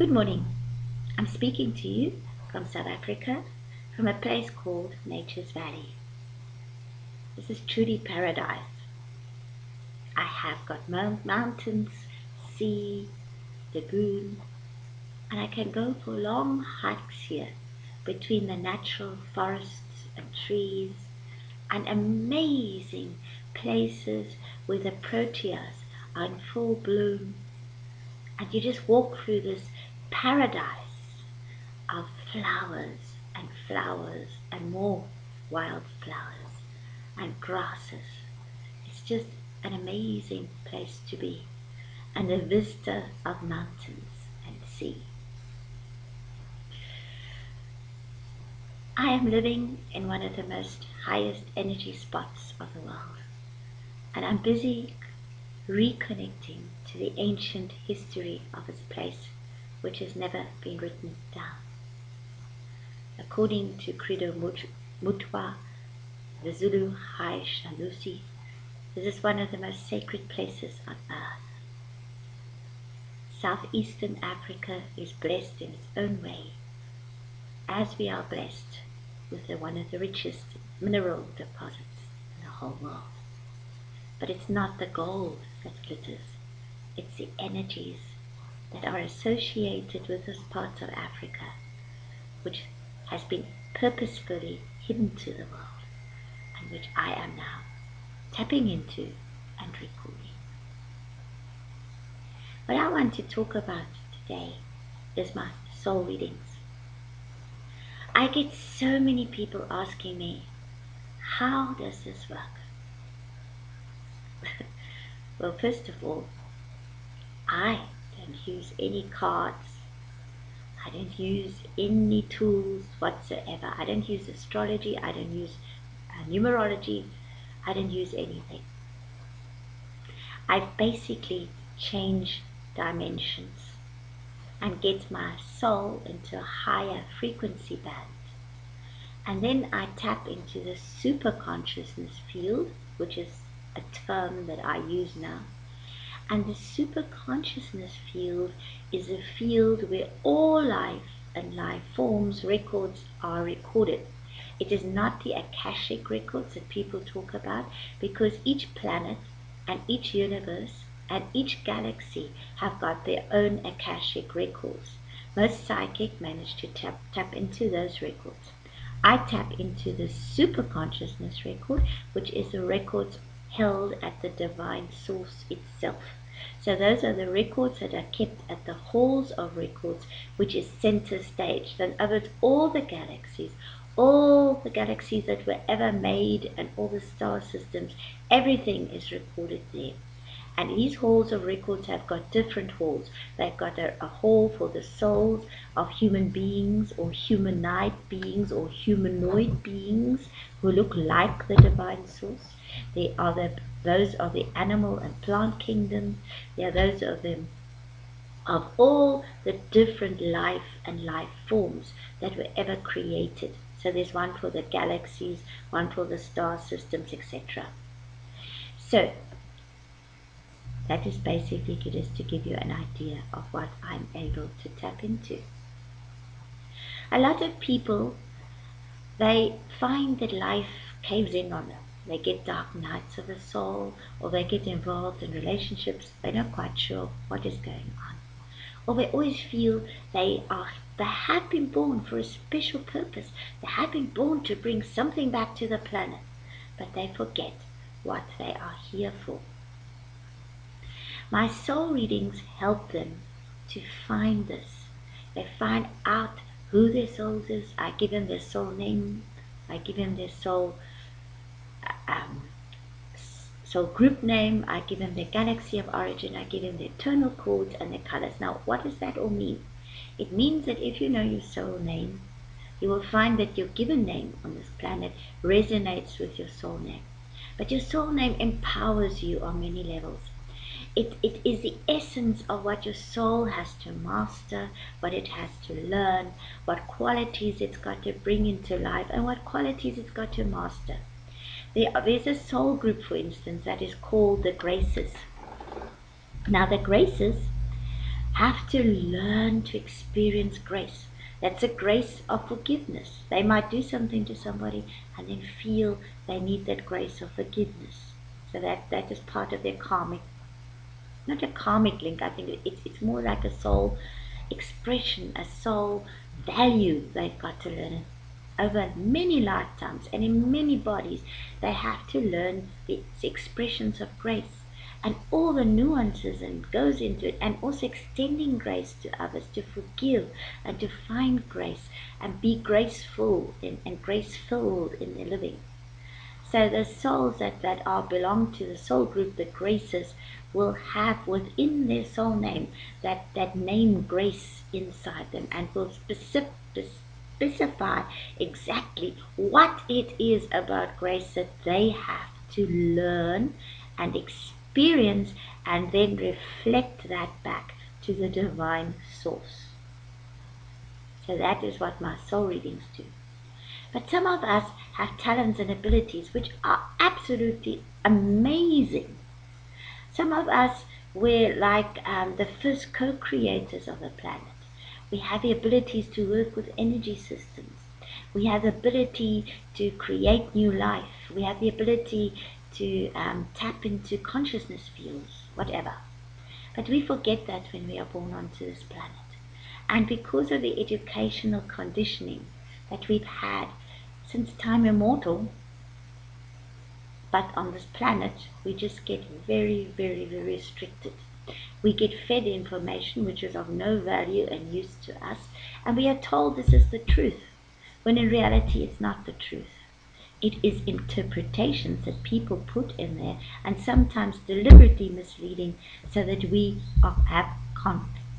Good morning. I'm speaking to you from South Africa, from a place called Nature's Valley. This is truly paradise. I have got mountains, sea, lagoon, and I can go for long hikes here between the natural forests and trees and amazing places where the proteas are in full bloom. And you just walk through this paradise of flowers and more wildflowers and grasses. It's just an amazing place to be, and a vista of mountains and sea. I am living in one of the most highest energy spots of the world, and I'm busy reconnecting to the ancient history of this place, which has never been written down. According to Credo Mutwa, the Zulu High Shalusi, this is one of the most sacred places on earth. Southeastern Africa is blessed in its own way, as we are blessed with one of the richest mineral deposits in the whole world. But it's not the gold that glitters, it's the energies that are associated with this part of Africa, which has been purposefully hidden to the world, and which I am now tapping into and recording. What I want to talk about today is my soul readings. I get so many people asking me, how does this work? Well, first of all, I don't use any cards. I don't use any tools whatsoever. I don't use astrology. I don't use numerology. I don't use anything. I basically change dimensions and get my soul into a higher frequency band. And then I tap into the super consciousness field, which is a term that I use now. And the super consciousness field is a field where all life and life forms records are recorded. It is not the Akashic records that people talk about, because each planet and each universe and each galaxy have got their own Akashic records. Most psychic manage to tap into those records. I tap into the super consciousness record, which is the records held at the divine source itself. So those are the records that are kept at the halls of records, which is center stage. So in other words, all the galaxies that were ever made and all the star systems, everything is recorded there. And these halls of records have got different halls. They've got a hall for the souls of human beings or humanoid beings or humanoid beings who look like the divine source. There are those of the animal and plant kingdoms. There are those of them of all the different life and life forms that were ever created. So there's one for the galaxies, one for the star systems, etc. So that is basically just to give you an idea of what I'm able to tap into. A lot of people, they find that life caves in on them. They get dark nights of the soul, or they get involved in relationships. They're not quite sure what is going on. Or they always feel they have been born for a special purpose. They have been born to bring something back to the planet, but they forget what they are here for. My soul readings help them to find this. They find out who their soul is. I give them their soul name. I give them their soul group name. I give them their galaxy of origin. I give them their tonal codes and their colors. Now, what does that all mean? It means that if you know your soul name, you will find that your given name on this planet resonates with your soul name. But your soul name empowers you on many levels. It is the essence of what your soul has to master, what it has to learn, what qualities it's got to bring into life, and what qualities it's got to master. There's a soul group, for instance, that is called the Graces. Now, the Graces have to learn to experience grace. That's a grace of forgiveness. They might do something to somebody and then feel they need that grace of forgiveness. So that is part of their karmic, not a karmic link. I think it's more like a soul expression, a soul value they've got to learn. Over many lifetimes and in many bodies, they have to learn the expressions of grace and all the nuances and goes into it, and also extending grace to others, to forgive and to find grace and be graceful and grace-filled in their living. So the souls that belong to the soul group, the graces, will have within their soul name that name grace inside them, and will specify exactly what it is about grace that they have to learn and experience, and then reflect that back to the divine source. So that is what my soul readings do. But some of us have talents and abilities which are absolutely amazing. Some of us, we're like the first co-creators of the planet. We have the abilities to work with energy systems. We have the ability to create new life. We have the ability to tap into consciousness fields, whatever. But we forget that when we are born onto this planet. And because of the educational conditioning that we've had since time immortal, but on this planet, we just get very, very, very restricted. We get fed information which is of no value and use to us, and we are told this is the truth, when in reality it's not the truth. It is interpretations that people put in there, and sometimes deliberately misleading, so that we have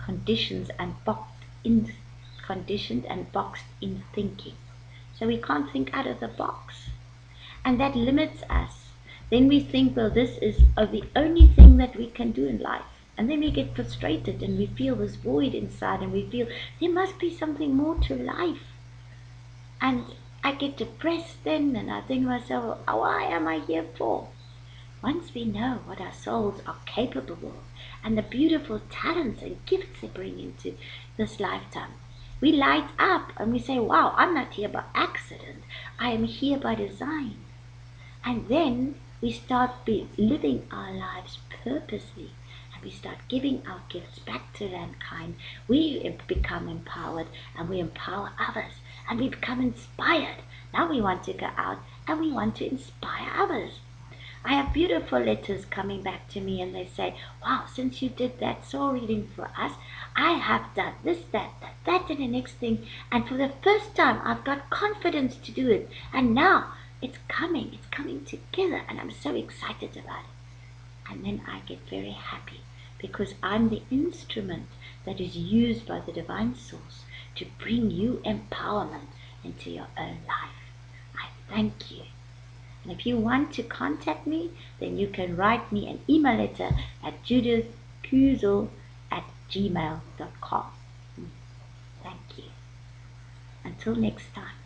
conditions and conditioned and boxed in thinking. So we can't think out of the box, and that limits us. Then we think, well, this is the only thing that we can do in life. And then we get frustrated and we feel this void inside, and we feel there must be something more to life. And I get depressed then, and I think to myself, why am I here for? Once we know what our souls are capable of and the beautiful talents and gifts they bring into this lifetime, we light up and we say, wow, I'm not here by accident. I am here by design. And then we start living our lives purposely, and we start giving our gifts back to mankind. We become empowered, and we empower others, and we become inspired. Now we want to go out and we want to inspire others. I have beautiful letters coming back to me, and they say, wow, since you did that soul reading for us, I have done this, that, and the next thing, and for the first time I've got confidence to do it, and now it's coming together, and I'm so excited about it. And then I get very happy, because I'm the instrument that is used by the divine source to bring you empowerment into your own life. I thank you. And if you want to contact me, then you can write me an email letter at judithkusel@gmail.com. Thank you. Until next time.